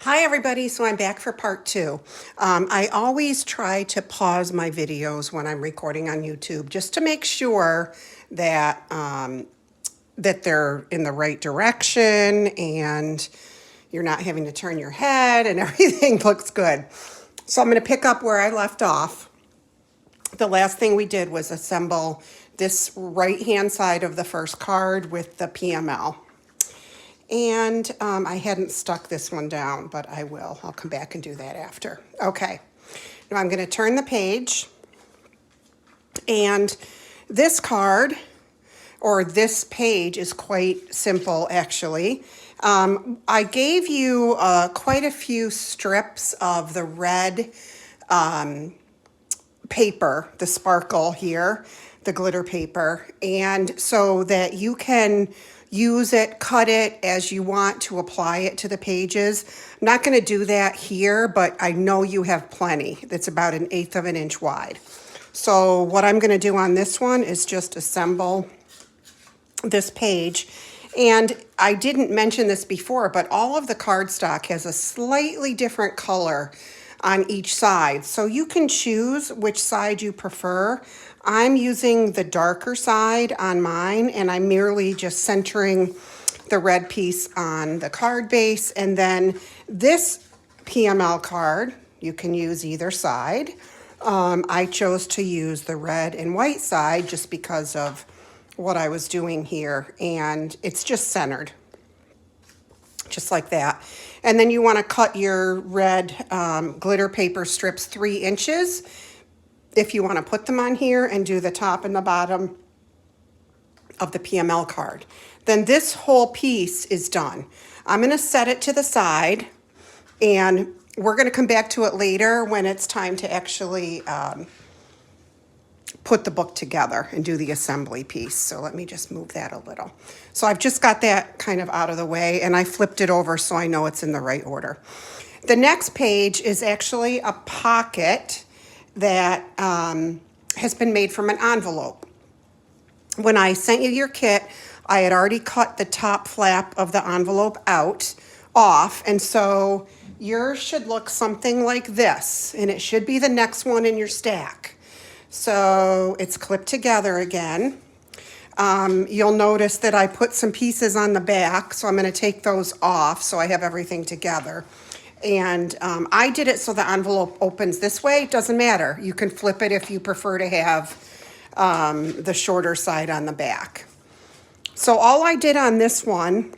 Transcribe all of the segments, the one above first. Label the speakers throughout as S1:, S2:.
S1: Hi everybody, so I'm back for part two. I always try to pause my videos when I'm recording on YouTube just to make sure that that they're in the right direction and you're not having to turn your head and everything looks good. So I'm going to pick up where I left off. The last thing we did was assemble this right hand side of the first card with the PML. And I hadn't stuck this one down, but I will. I'll come back and do that after. Okay. Now I'm going to turn the page. And this card, or this page, is quite simple, actually. I gave you quite a few strips of the red paper, the sparkle here, the glitter paper, and so that you can use it, cut it as you want to apply it to the pages. I'm not going to do that here, but I know you have plenty. It's about 1/8 of an inch wide. So what I'm going to do on this one is just assemble this page. And I didn't mention this before, but all of the cardstock has a slightly different color on each side. So you can choose which side you prefer. I'm using the darker side on mine, and I'm merely just centering the red piece on the card base. And then this PML card, you can use either side. I chose to use the red and white side just because of what I was doing here, and it's just centered, just like that. And then you want to cut your red glitter paper strips 3 inches if you want to put them on here and do the top and the bottom of the PML card. Then this whole piece is done. I'm going to set it to the side, and we're going to come back to it later when it's time to actually put the book together and do the assembly piece. So let me just move that a little. So I've just got that kind of out of the way, and I flipped it over so I know it's in the right order. The next page is actually a pocket that has been made from an envelope. When I sent you your kit, I had already cut the top flap of the envelope off, and so yours should look something like this, and it should be the next one in your stack. So it's clipped together again. You'll notice that I put some pieces on the back, so I'm going to take those off so I have everything together. And I did it so the envelope opens this way. It doesn't matter. You can flip it if you prefer to have the shorter side on the back. So all I did on this one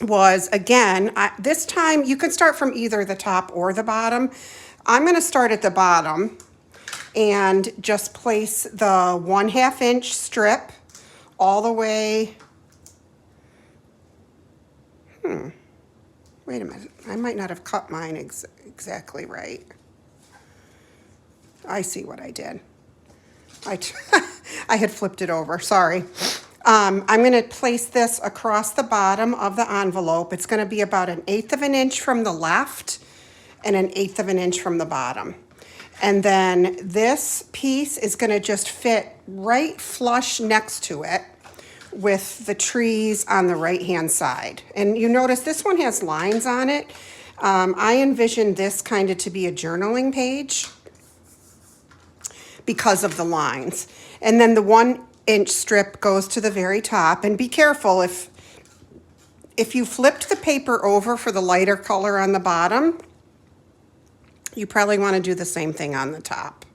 S1: was, again, this time you can start from either the top or the bottom. I'm going to start at the bottom and just place the 1/2 inch strip all the way. Wait a minute, I might not have cut mine exactly right. I see what I did. I had flipped it over, sorry. I'm going to place this across the bottom of the envelope. It's going to be about 1/8 of an inch from the left and 1/8 of an inch from the bottom. And then this piece is going to just fit right flush next to it with the trees on the right-hand side. And you notice this one has lines on it. I envisioned this kind of to be a journaling page because of the lines. And then the 1-inch strip goes to the very top. And be careful, if you flipped the paper over for the lighter color on the bottom, you probably want to do the same thing on the top.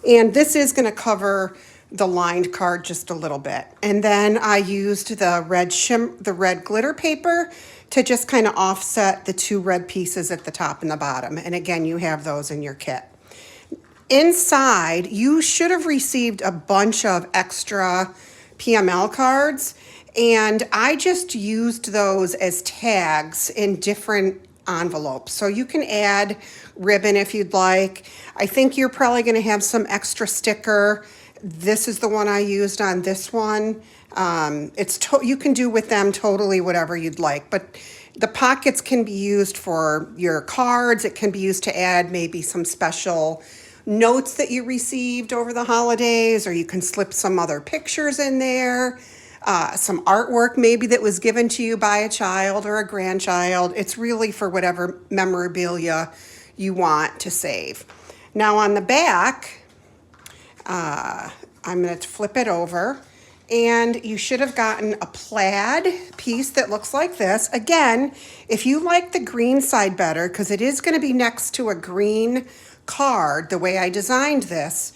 S1: And this is going to cover the lined card just a little bit. And then I used the red glitter paper to just kind of offset the 2 red pieces at the top and the bottom. And again, you have those in your kit. Inside, you should have received a bunch of extra PML cards, and I just used those as tags in different envelopes. So you can add ribbon if you'd like. I think you're probably going to have some extra sticker. This is the one I used on this one. You can do with them totally whatever you'd like, but the pockets can be used for your cards. It can be used to add maybe some special notes that you received over the holidays, or you can slip some other pictures in there. some artwork maybe that was given to you by a child or a grandchild. It's really for whatever memorabilia you want to save. Now on the back, I'm going to flip it over, and you should have gotten a plaid piece that looks like this. Again, if you like the green side better, because it is going to be next to a green card, the way I designed this,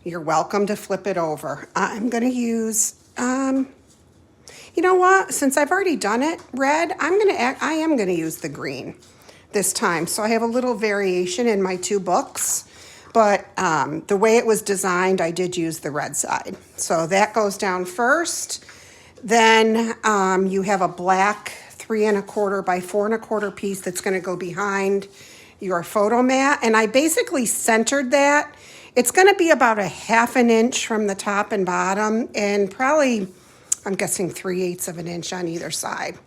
S1: you're welcome to flip it over. I'm going to use, you know what? Since I've already done it red, I am going to use the green this time. So I have a little variation in my two books. But the way it was designed, I did use the red side. So that goes down first. Then you have a black 3 1/4 by 4 1/4 piece that's going to go behind your photo mat. And I basically centered that. It's going to be about a 1/2 inch from the top and bottom, and probably, I'm guessing 3/8 of an inch on either side.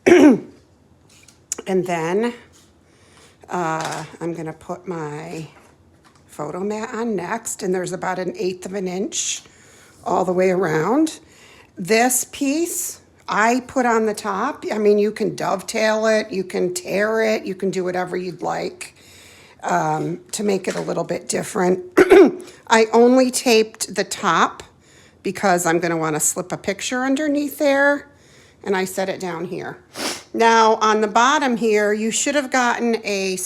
S1: And then I'm going to put my photo mat on next, and there's about an 1/8 of an inch all the way around. This piece I put on the top. I mean, you can dovetail it, you can tear it, you can do whatever you'd like to make it a little bit different. I only taped the top because I'm going to want to slip a picture underneath there, and I set it down here. Now on the bottom here, you should have gotten a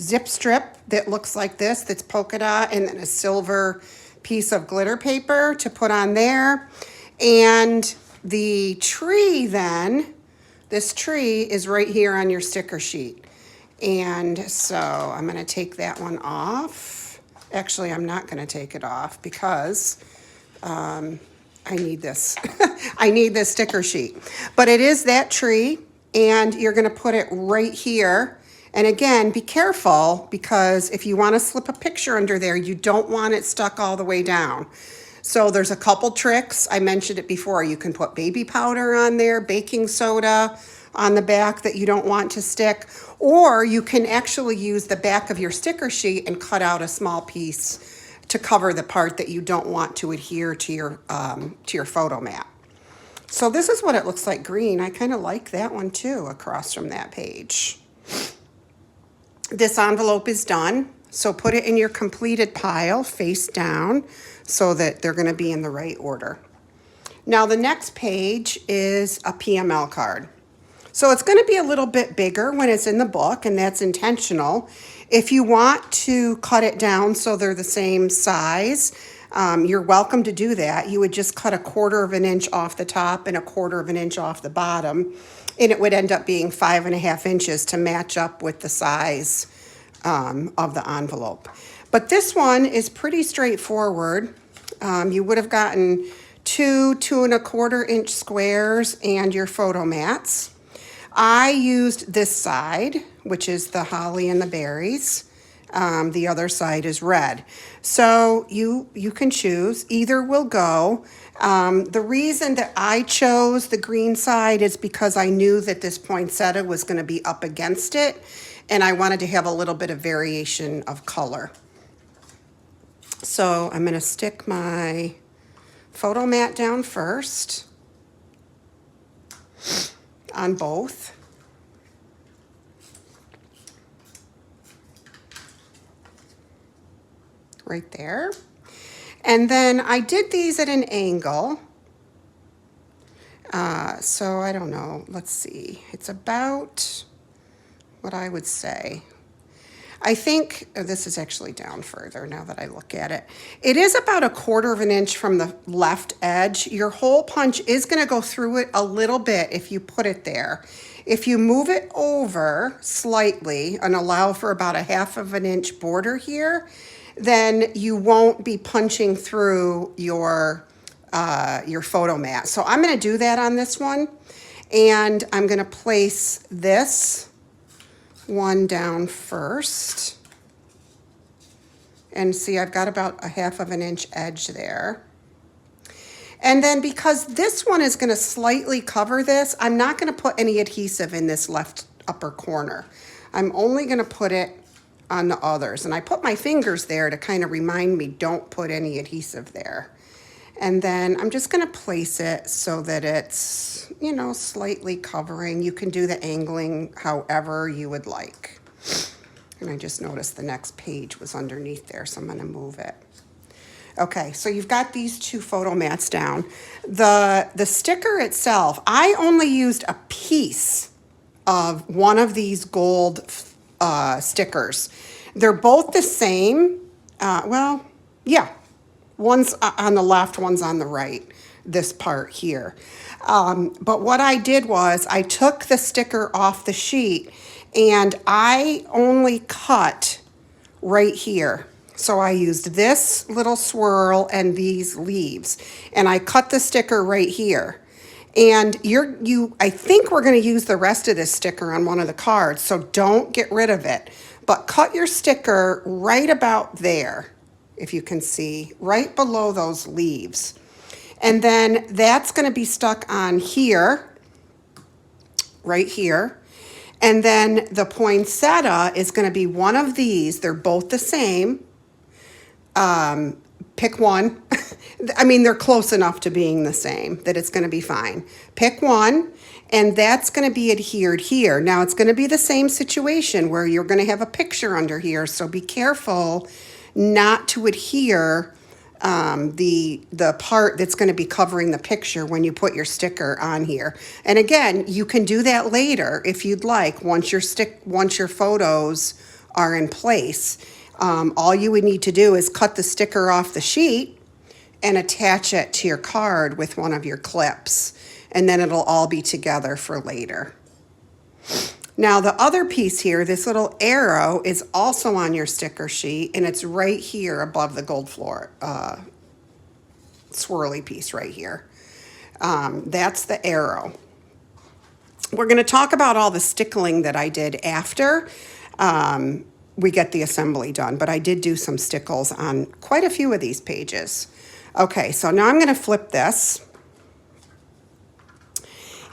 S1: zip strip that looks like this, that's polka dot, and then a silver piece of glitter paper to put on there. And the tree then, this tree is right here on your sticker sheet. And so I'm going to take that one off. Actually, I'm not going to take it off because I need this. I need this sticker sheet. But it is that tree, and you're going to put it right here. And again, be careful, because if you want to slip a picture under there, you don't want it stuck all the way down. So there's a couple tricks. I mentioned it before. You can put baby powder on there, baking soda on the back that you don't want to stick, or you can actually use the back of your sticker sheet and cut out a small piece to cover the part that you don't want to adhere to your photo mat. So this is what it looks like green. I kind of like that one too, across from that page. This envelope is done, so put it in your completed pile face down so that they're going to be in the right order. Now the next page is a PML card. So it's going to be a little bit bigger when it's in the book, and that's intentional. If you want to cut it down so they're the same size, you're welcome to do that. You would just cut 1/4 of an inch off the top and 1/4 of an inch off the bottom, and it would end up being 5 1/2 inches to match up with the size of the envelope. But this one is pretty straightforward. You would have gotten 2 2 1/4 inch squares and your photo mats. I used this side, which is the holly and the berries. The other side is red. So you can choose. Either will go. The reason that I chose the green side is because I knew that this poinsettia was going to be up against it, and I wanted to have a little bit of variation of color. So I'm going to stick my photo mat down first on both. Right there. And then I did these at an angle. So I don't know, let's see. It's about what I would say. I think this is actually down further now that I look at it. It is about 1/4 of an inch from the left edge. Your hole punch is going to go through it a little bit if you put it there. If you move it over slightly and allow for about 1/2 of an inch border here, then you won't be punching through your photo mat. So I'm going to do that on this one, and I'm going to place this one down first, and see, I've got about 1/2 of an inch edge there. And then because this one is going to slightly cover this, I'm not going to put any adhesive in this left upper corner. I'm only going to put it on the others, and I put my fingers there to kind of remind me, don't put any adhesive there. And then I'm just going to place it so that it's, you know, slightly covering. You can do the angling however you would like. And I just noticed the next page was underneath there, so I'm going to move it. Okay, so you've got these two photo mats down. The sticker itself, I only used a piece of one of these gold stickers. They're both the same. Well, yeah, one's on the left, one's on the right, this part here. But what I did was I took the sticker off the sheet and I only cut right here. So I used this little swirl and these leaves, and I cut the sticker right here. And I think we're going to use the rest of this sticker on one of the cards, so don't get rid of it. But cut your sticker right about there, if you can see, right below those leaves. And then that's going to be stuck on here, right here. And then the poinsettia is going to be one of these. They're both the same. Pick one. I mean, they're close enough to being the same that it's going to be fine. Pick one, and that's going to be adhered here. Now, it's going to be the same situation where you're going to have a picture under here, so be careful not to adhere the part that's going to be covering the picture when you put your sticker on here. And again, you can do that later if you'd like, once your photos are in place. All you would need to do is cut the sticker off the sheet and attach it to your card with one of your clips, and then it'll all be together for later. Now the other piece here, this little arrow, is also on your sticker sheet, and it's right here above the gold floor swirly piece right here. That's the arrow. We're going to talk about all the stickling that I did after we get the assembly done, but I did do some stickles on quite a few of these pages. Okay, so now I'm going to flip this.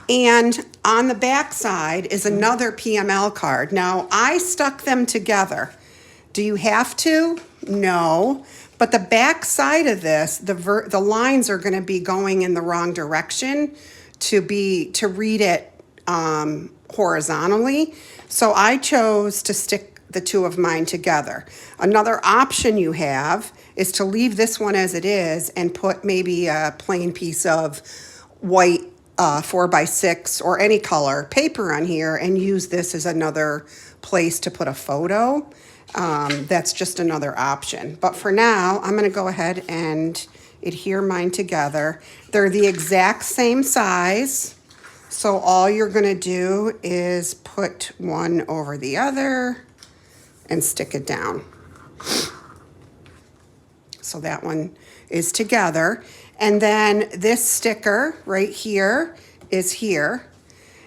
S1: And on the back side is another PML card. Now, I stuck them together. Do you have to? No. But the back side of this, the lines are going to be going in the wrong direction to read it horizontally. So I chose to stick the two of mine together. Another option you have is to leave this one as it is and put maybe a plain piece of white 4x6 or any color paper on here and use this as another place to put a photo. That's just another option. But for now, I'm going to go ahead and adhere mine together. They're the exact same size. So all you're going to do is put one over the other and stick it down. So that one is together. And then this sticker right here is here.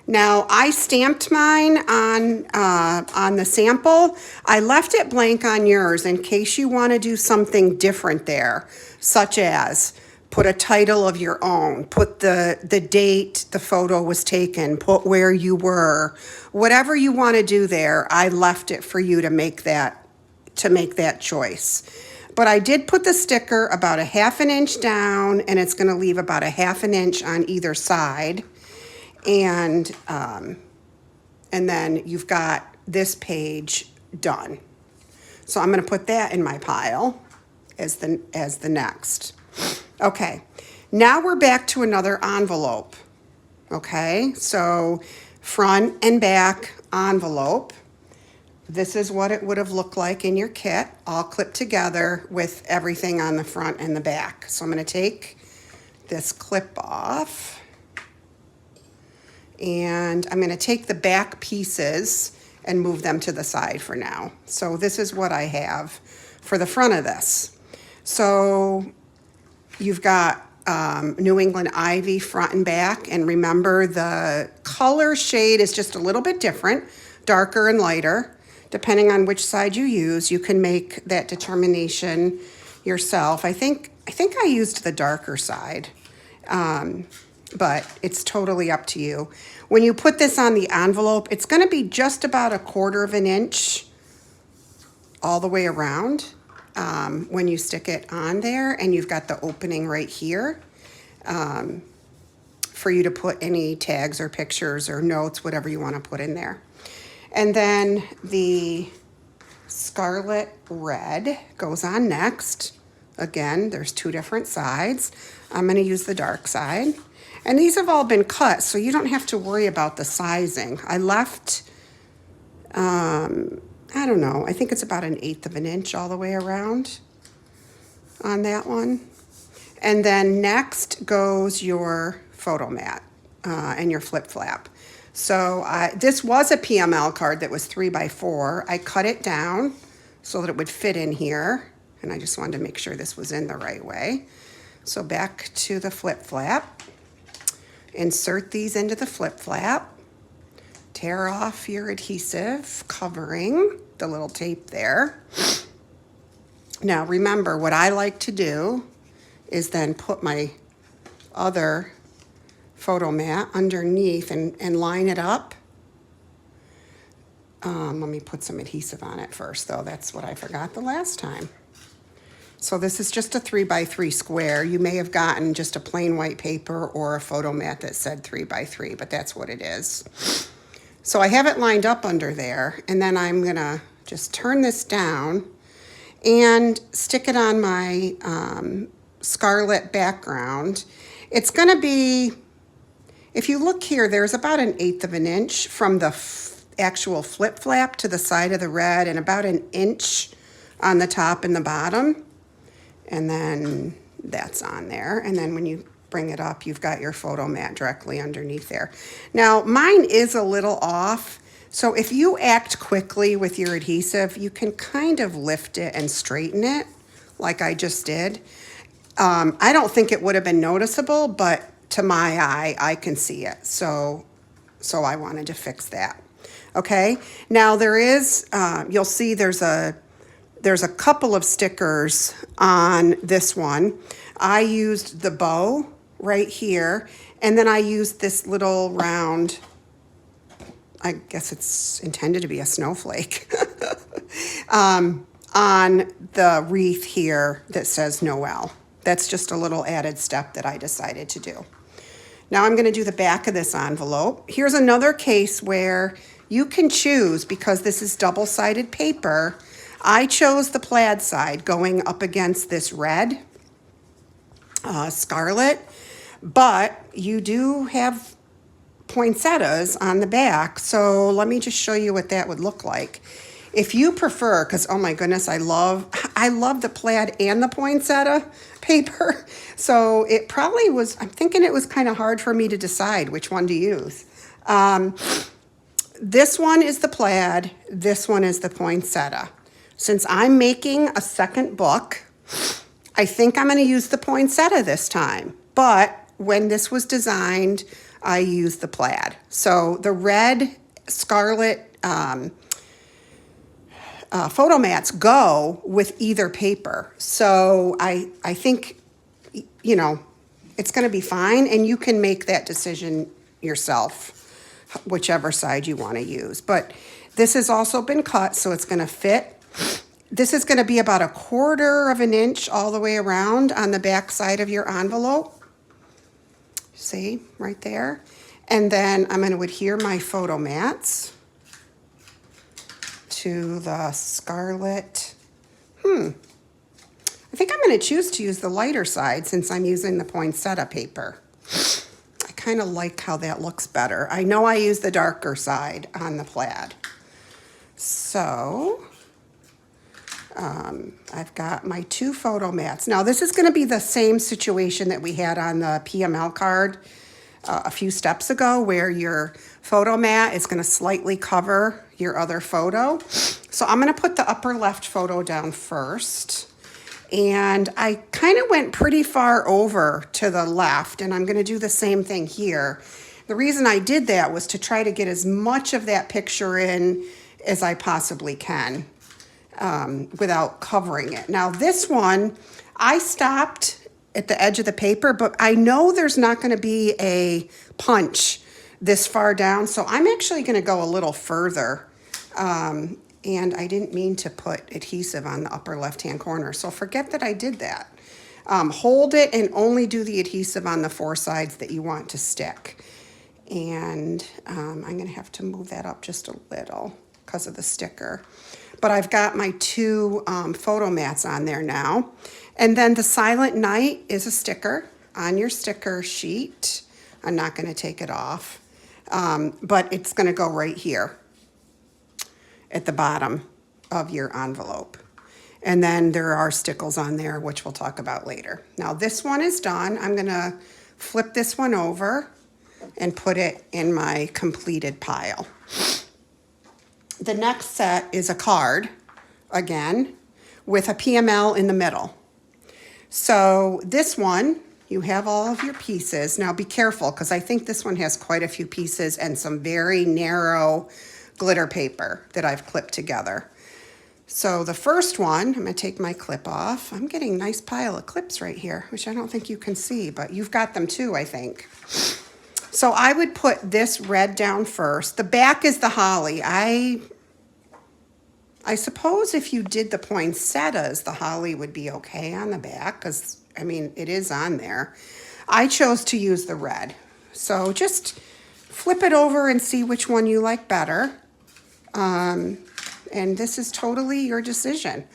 S1: Now I stamped mine on the sample. I left it blank on yours in case you want to do something different there, such as put a title of your own, put the date the photo was taken, put where you were, whatever you want to do there. I left it for you to make that choice. But I did put the sticker about a 1/2 inch down, and it's going to leave about a 1/2 inch on either side. And then you've got this page done. So I'm going to put that in my pile as the next. Okay, now we're back to another envelope. Okay, so front and back envelope. This is what it would have looked like in your kit, all clipped together with everything on the front and the back. So I'm going to take this clip off, and I'm going to take the back pieces and move them to the side for now. So this is what I have for the front of this. So you've got New England Ivy front and back, and remember the color shade is just a little bit different, darker and lighter. Depending on which side you use, you can make that determination yourself. I think I used the darker side, but it's totally up to you. When you put this on the envelope, it's going to be just about 1/4 inch all the way around. when you stick it on there, and you've got the opening right here for you to put any tags or pictures or notes, whatever you want to put in there. And then the Scarlet Red goes on next. Again, there's two different sides. I'm going to use the dark side. And these have all been cut, so you don't have to worry about the sizing. I left, I don't know, I think it's about 1/8 of an inch all the way around on that one. And then next goes your photo mat and your flip flap. So this was a PML card that was 3x4. I cut it down so that it would fit in here. And I just wanted to make sure this was in the right way. So back to the flip flap. Insert these into the flip flap. Tear off your adhesive covering, the little tape there. Now remember, what I like to do is then put my other photo mat underneath and line it up. Let me put some adhesive on it first, though. That's what I forgot the last time. So this is just a 3x3 square. You may have gotten just a plain white paper or a photo mat that said 3x3, but that's what it is. So I have it lined up under there, and then I'm gonna just turn this down and stick it on my scarlet background. It's gonna be, if you look here, there's about 1/8 of an inch from the actual flip flap to the side of the red, and about 1 inch on the top and the bottom. And then that's on there. And then when you bring it up, you've got your photo mat directly underneath there. Now, mine is a little off. So if you act quickly with your adhesive, you can kind of lift it and straighten it like I just did. I don't think it would have been noticeable, but to my eye, I can see it. So I wanted to fix that. Okay. Now there is, you'll see there's a couple of stickers on this one. I used the bow right here, and then I used this little round, I guess it's intended to be a snowflake, on the wreath here that says Noel. That's just a little added step that I decided to do. Now I'm gonna do the back of this envelope. Here's another case where you can choose, because this is double-sided paper. I chose the plaid side going up against this red scarlet, but you do have poinsettias on the back. So let me just show you what that would look like. If you prefer, because oh my goodness, I love the plaid and the poinsettia paper. So it probably was, I'm thinking it was kind of hard for me to decide which one to use. This one is the plaid, this one is the poinsettia. Since I'm making a second book, I think I'm going to use the poinsettia this time. But when this was designed, I used the plaid. So the red scarlet photo mats go with either paper. So I think, you know, it's going to be fine. And you can make that decision yourself, whichever side you want to use. But this has also been cut, so it's going to fit. This is going to be about 1/4 of an inch all the way around on the back side of your envelope. See, right there. And then I'm going to adhere my photo mats to the scarlet. I think I'm going to choose to use the lighter side since I'm using the poinsettia paper. I kind of like how that looks better. I know I use the darker side on the plaid. So I've got my 2 photo mats. Now this is going to be the same situation that we had on the PML card a few steps ago, where your photo mat is going to slightly cover your other photo. So I'm going to put the upper left photo down first. And I kind of went pretty far over to the left, and I'm going to do the same thing here. The reason I did that was to try to get as much of that picture in as I possibly can. Without covering it. Now this one, I stopped at the edge of the paper, but I know there's not going to be a punch this far down, so I'm actually going to go a little further And I didn't mean to put adhesive on the upper left-hand corner, so forget that I did that. Hold it and only do the adhesive on the 4 sides that you want to stick. And I'm gonna have to move that up just a little because of the sticker. But I've got my 2 photo mats on there now. And then the Silent Night is a sticker on your sticker sheet. I'm not gonna take it off, but it's gonna go right here at the bottom of your envelope. And then there are stickles on there, which we'll talk about later. Now this one is done. I'm gonna flip this one over and put it in my completed pile. The next set is a card, again, with a PML in the middle. So this one, you have all of your pieces. Now be careful, because I think this one has quite a few pieces and some very narrow glitter paper that I've clipped together. So the first one, I'm gonna take my clip off. I'm getting a nice pile of clips right here, which I don't think you can see, but you've got them too, I think. So I would put this red down first. The back is the holly. I suppose if you did the poinsettias, the holly would be okay on the back, because, I mean, it is on there. I chose to use the red. So just flip it over and see which one you like better. And this is totally your decision.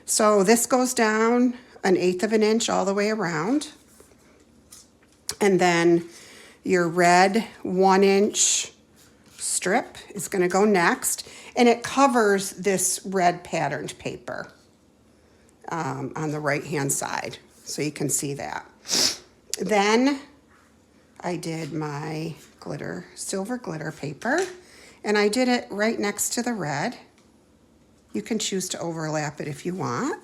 S1: So this goes down 1/8 of an inch all the way around. And then your red 1-inch strip is gonna go next. And it covers this red patterned paper on the right-hand side. So you can see that. Then I did my silver glitter paper, and I did it right next to the red. You can choose to overlap it if you want.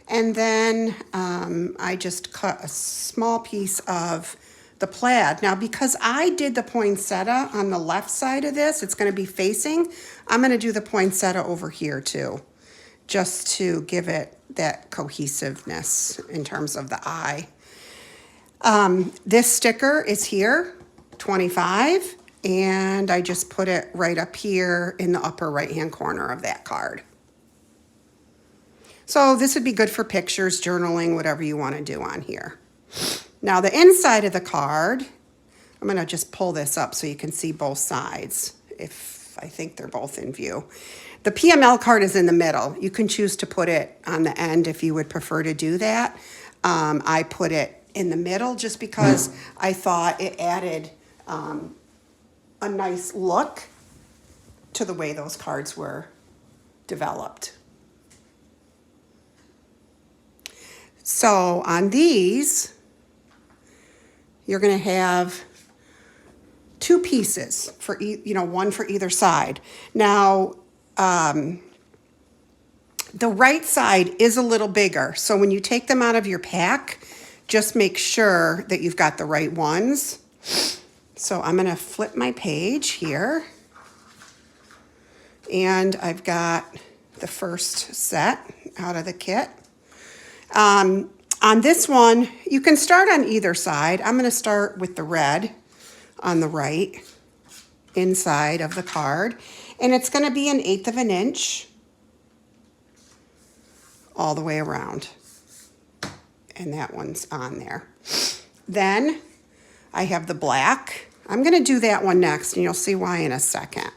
S1: And then I just cut a small piece of the plaid. Now, because I did the poinsettia on the left side of this, it's gonna be facing, I'm gonna do the poinsettia over here too, just to give it that cohesiveness in terms of the eye. This sticker is here, 25, and I just put it right up here in the upper right-hand corner of that card. So this would be good for pictures, journaling, whatever you want to do on here. Now the inside of the card, I'm going to just pull this up so you can see both sides, if I think they're both in view. The PML card is in the middle. You can choose to put it on the end if you would prefer to do that. I put it in the middle just because I thought it added a nice look to the way those cards were developed. So on these, you're going to have 2 pieces for one for either side. Now, the right side is a little bigger, so when you take them out of your pack, just make sure that you've got the right ones. So I'm going to flip my page here, and I've got the first set out of the kit. On this one, you can start on either side. I'm going to start with the red on the right inside of the card, and it's going to be 1/8 of an inch all the way around, and that one's on there. Then I have the black. I'm going to do that one next, and you'll see why in a second.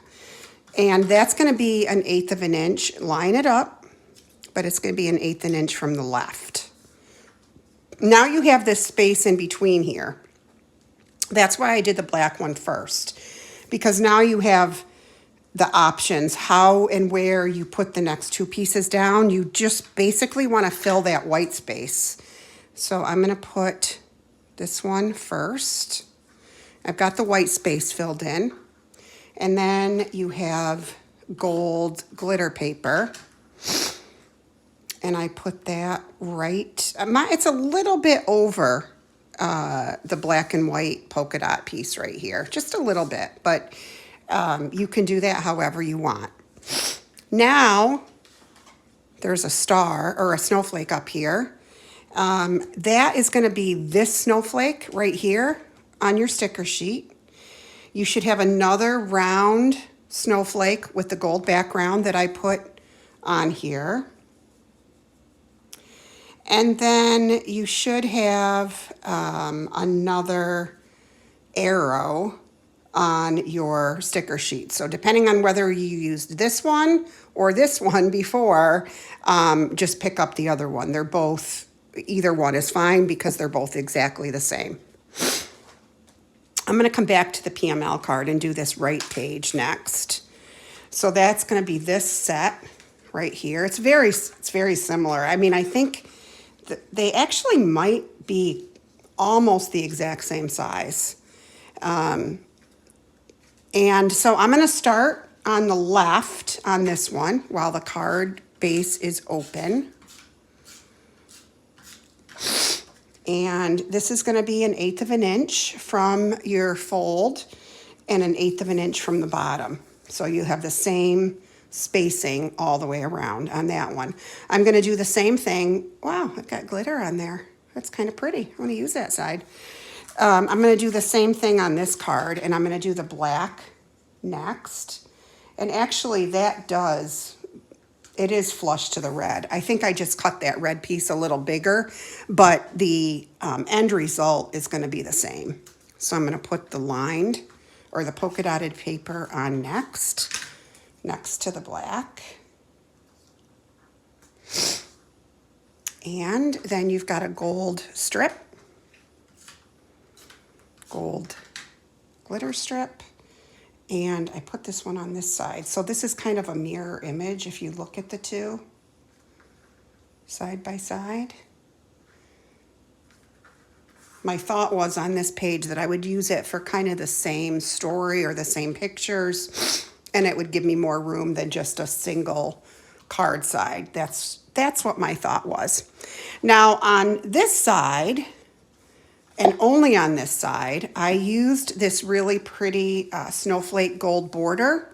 S1: And that's going to be 1/8 of an inch. Line it up, but it's going to be 1/8 of an inch from the left. Now you have this space in between here. That's why I did the black one first, because now you have the options, how and where you put the next 2 pieces down. You just basically want to fill that white space. So I'm going to put this one first. I've got the white space filled in. And then you have gold glitter paper. And I put that right, it's a little bit over the black and white polka dot piece right here, just a little bit, but you can do that however you want. Now, there's a star or a snowflake up here. That is going to be this snowflake right here on your sticker sheet. You should have another round snowflake with the gold background that I put on here. And then you should have another arrow on your sticker sheet. So depending on whether you used this one or this one before, just pick up the other one. They're both, either one is fine because they're both exactly the same. I'm going to come back to the PML card and do this right page next. So that's going to be this set right here. It's very similar. I mean, I think they actually might be almost the exact same size. And so I'm going to start on the left on this one while the card base is open. And this is going to be 1/8 of an inch from your fold and 1/8 of an inch from the bottom. So you have the same spacing all the way around on that one. I'm going to do the same thing. Wow, I've got glitter on there. That's kind of pretty. I'm going to use that side. I'm going to do the same thing on this card, and I'm going to do the black next. And actually it is flush to the red. I think I just cut that red piece a little bigger, but the end result is going to be the same. So I'm going to put the lined or the polka dotted paper on next to the black. And then you've got a gold strip, gold glitter strip. And I put this one on this side. So this is kind of a mirror image if you look at the two side by side. My thought was on this page that I would use it for kind of the same story or the same pictures, and it would give me more room than just a single card side. That's what my thought was. Now on this side, and only on this side, I used this really pretty snowflake gold border.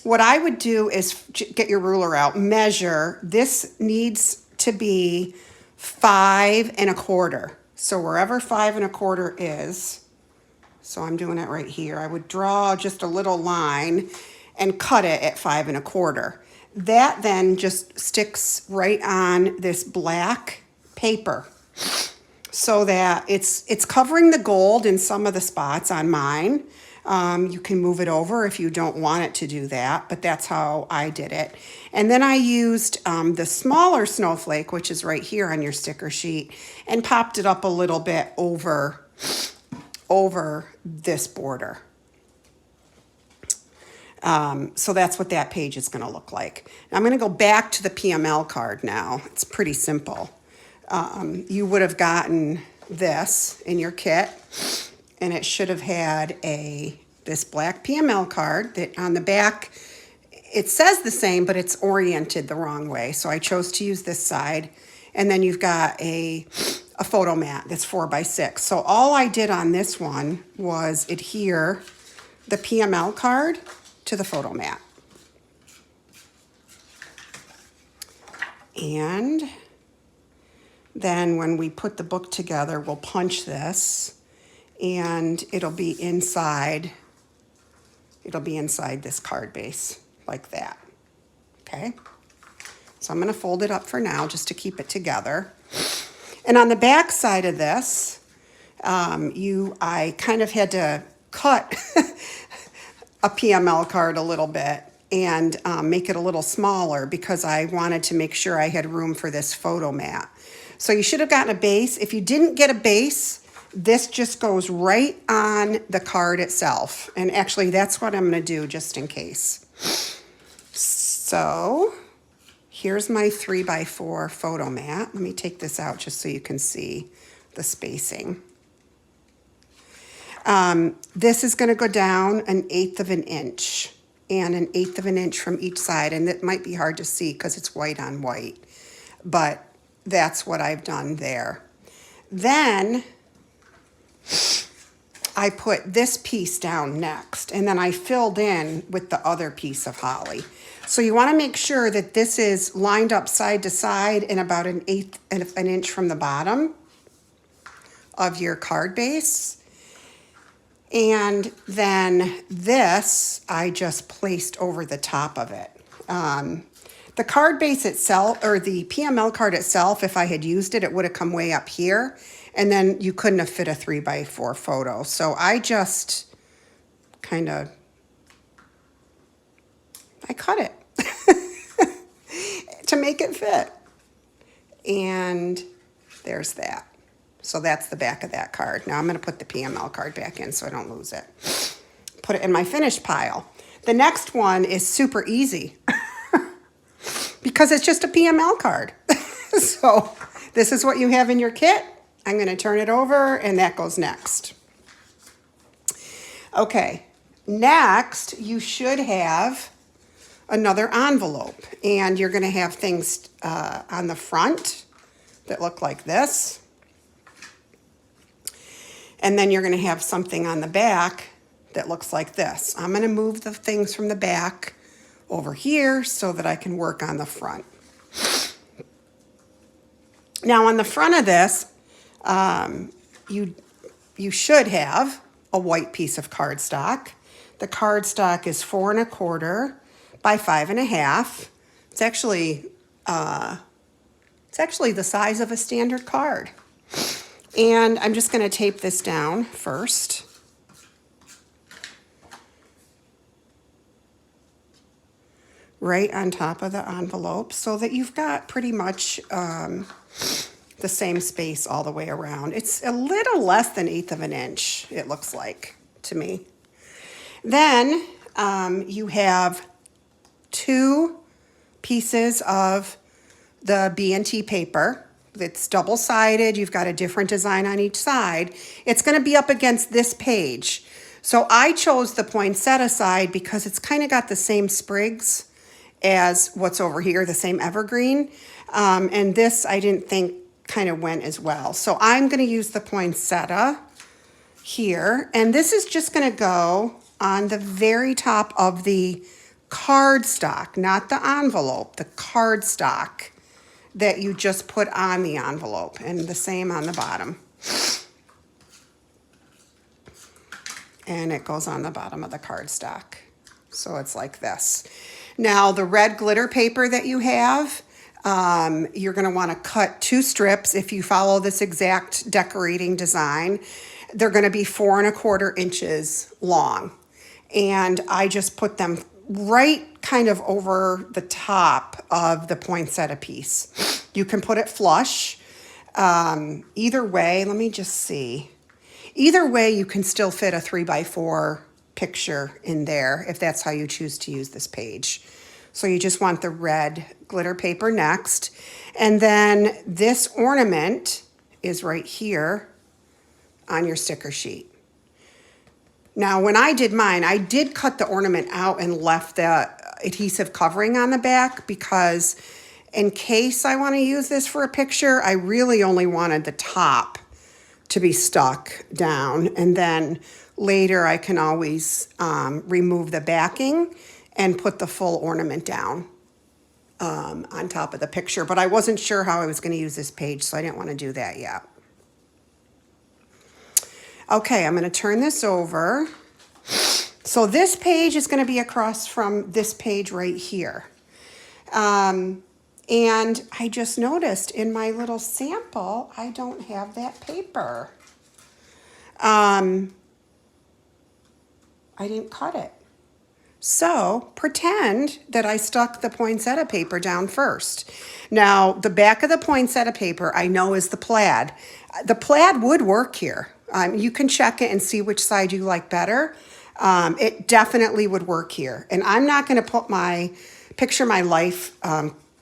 S1: What I would do is get your ruler out, measure. This needs to be 5 1/4. So wherever 5 1/4 is, so I'm doing it right here, I would draw just a little line and cut it at 5 1/4. That then just sticks right on this black paper, so that it's covering the gold in some of the spots on mine. You can move it over if you don't want it to do that, but that's how I did it. And then I used the smaller snowflake, which is right here on your sticker sheet, and popped it up a little bit over this border. So that's what that page is going to look like. I'm going to go back to the PML card now. It's pretty simple. You would have gotten this in your kit, and it should have had this black PML card that on the back, it says the same, but it's oriented the wrong way. So I chose to use this side. And then you've got a photo mat that's 4x6. So all I did on this one was adhere the PML card to the photo mat. And then when we put the book together, we'll punch this, and it'll be inside this card base like that. Okay. So I'm going to fold it up for now just to keep it together. And on the back side of this, I kind of had to cut a PML card a little bit and make it a little smaller because I wanted to make sure I had room for this photo mat. So you should have gotten a base. If you didn't get a base, this just goes right on the card itself. And actually, that's what I'm going to do just in case. So here's my 3x4 photo mat. Let me take this out just so you can see the spacing. This is going to go down 1/8 of an inch and 1/8 of an inch from each side. And it might be hard to see because it's white on white, but that's what I've done there. Then I put this piece down next, and then I filled in with the other piece of holly. So you want to make sure that this is lined up side to side and about 1/8 of an inch from the bottom of your card base. And then this, I just placed over the top of it. The card base itself, or the PML card itself, if I had used it, it would have come way up here. And then you couldn't have fit a 3x4 photo. So I just kind of, I cut it to make it fit. And there's that. So that's the back of that card. Now I'm going to put the PML card back in so I don't lose it. Put it in my finished pile. The next one is super easy because it's just a PML card. So this is what you have in your kit. I'm going to turn it over and that goes next. Okay, next you should have another envelope, and you're going to have things on the front that look like this. And then you're going to have something on the back that looks like this. I'm going to move the things from the back over here so that I can work on the front. Now on the front of this, you should have a white piece of cardstock. The cardstock is 4 1/4 by 5 1/2. It's actually the size of a standard card. And I'm just going to tape this down first. Right on top of the envelope so that you've got pretty much the same space all the way around. It's a little less than 1/8 of an inch, it looks like to me. Then you have 2 pieces of the B&T paper. It's double-sided. You've got a different design on each side. It's going to be up against this page. So I chose the poinsettia side because it's kind of got the same sprigs as what's over here, the same evergreen. And this I didn't think kind of went as well. So I'm going to use the poinsettia here. And this is just going to go on the very top of the cardstock, not the envelope, the cardstock that you just put on the envelope, and the same on the bottom. And it goes on the bottom of the cardstock. So it's like this. Now the red glitter paper that you have, you're going to want to cut 2 strips if you follow this exact decorating design. They're going to be 4 1/4 inches long. And I just put them right kind of over the top of the poinsettia piece. You can put it flush. Either way, let me just see. Either way, you can still fit a 3x4 picture in there if that's how you choose to use this page. So you just want the red glitter paper next. And then this ornament is right here on your sticker sheet. Now, when I did mine, I did cut the ornament out and left the adhesive covering on the back because in case I want to use this for a picture, I really only wanted the top to be stuck down. And then later I can always remove the backing and put the full ornament down on top of the picture. But I wasn't sure how I was going to use this page, so I didn't want to do that yet. Okay, I'm going to turn this over. So this page is going to be across from this page right here. And I just noticed in my little sample, I don't have that paper. I didn't cut it. So pretend that I stuck the poinsettia paper down first. Now, the back of the poinsettia paper I know is the plaid. The plaid would work here. You can check it and see which side you like better. It definitely would work here. And I'm not going to put my Picture My Life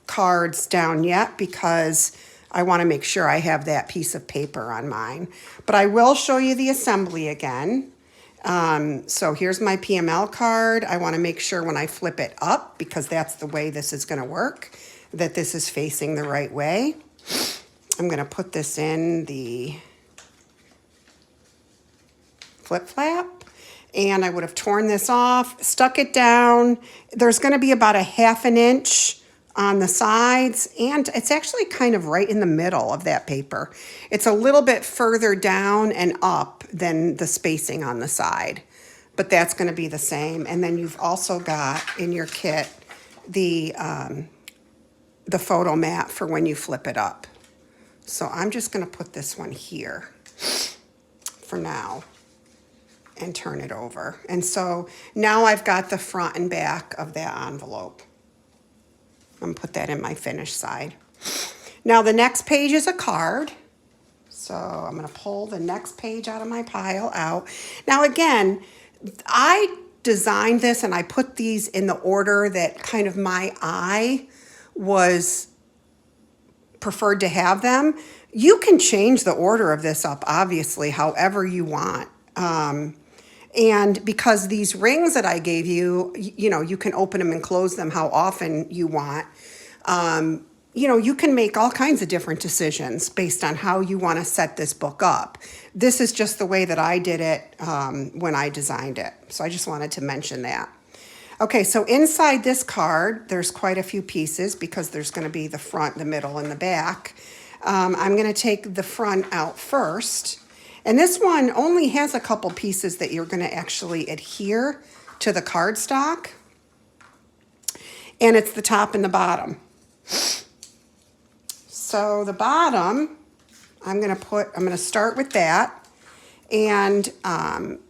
S1: cards down yet because I want to make sure I have that piece of paper on mine. But I will show you the assembly again. So here's my PML card. I want to make sure when I flip it up, because that's the way this is going to work, that this is facing the right way. I'm going to put this in the flip flap, and I would have torn this off, stuck it down. There's going to be about a 1/2 inch on the sides, and it's actually kind of right in the middle of that paper. It's a little bit further down and up than the spacing on the side, but that's going to be the same. And then you've also got in your kit the photo mat for when you flip it up. So I'm just going to put this one here for now and turn it over. And so now I've got the front and back of that envelope. I'm going to put that in my finished side. Now the next page is a card. So I'm going to pull the next page out of my pile out. Now again, I designed this and I put these in the order that kind of my eye was preferred to have them. You can change the order of this up, obviously, however you want. And because these rings that I gave you, you know, you can open them and close them how often you want. You know, you can make all kinds of different decisions based on how you want to set this book up. This is just the way that I did it when I designed it. So I just wanted to mention that. Okay, so inside this card, there's quite a few pieces because there's going to be the front, the middle, and the back. I'm going to take the front out first. And this one only has a couple pieces that you're going to actually adhere to the cardstock. And it's the top and the bottom. So the bottom, I'm going to start with that. And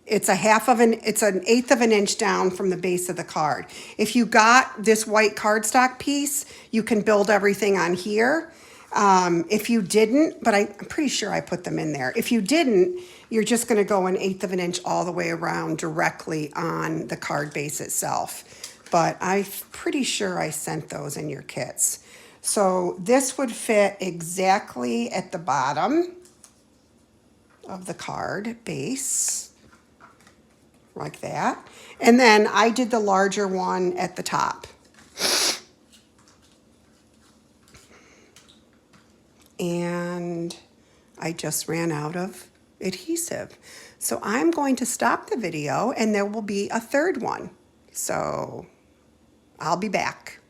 S1: it's an 1/8 of an inch down from the base of the card. If you got this white cardstock piece, you can build everything on here. If you didn't, but I'm pretty sure I put them in there. If you didn't, you're just going to go 1/8 of an inch all the way around directly on the card base itself. But I'm pretty sure I sent those in your kits. So this would fit exactly at the bottom of the card base, like that. And then I did the larger one at the top. And I just ran out of adhesive. So I'm going to stop the video and there will be a third one. So I'll be back.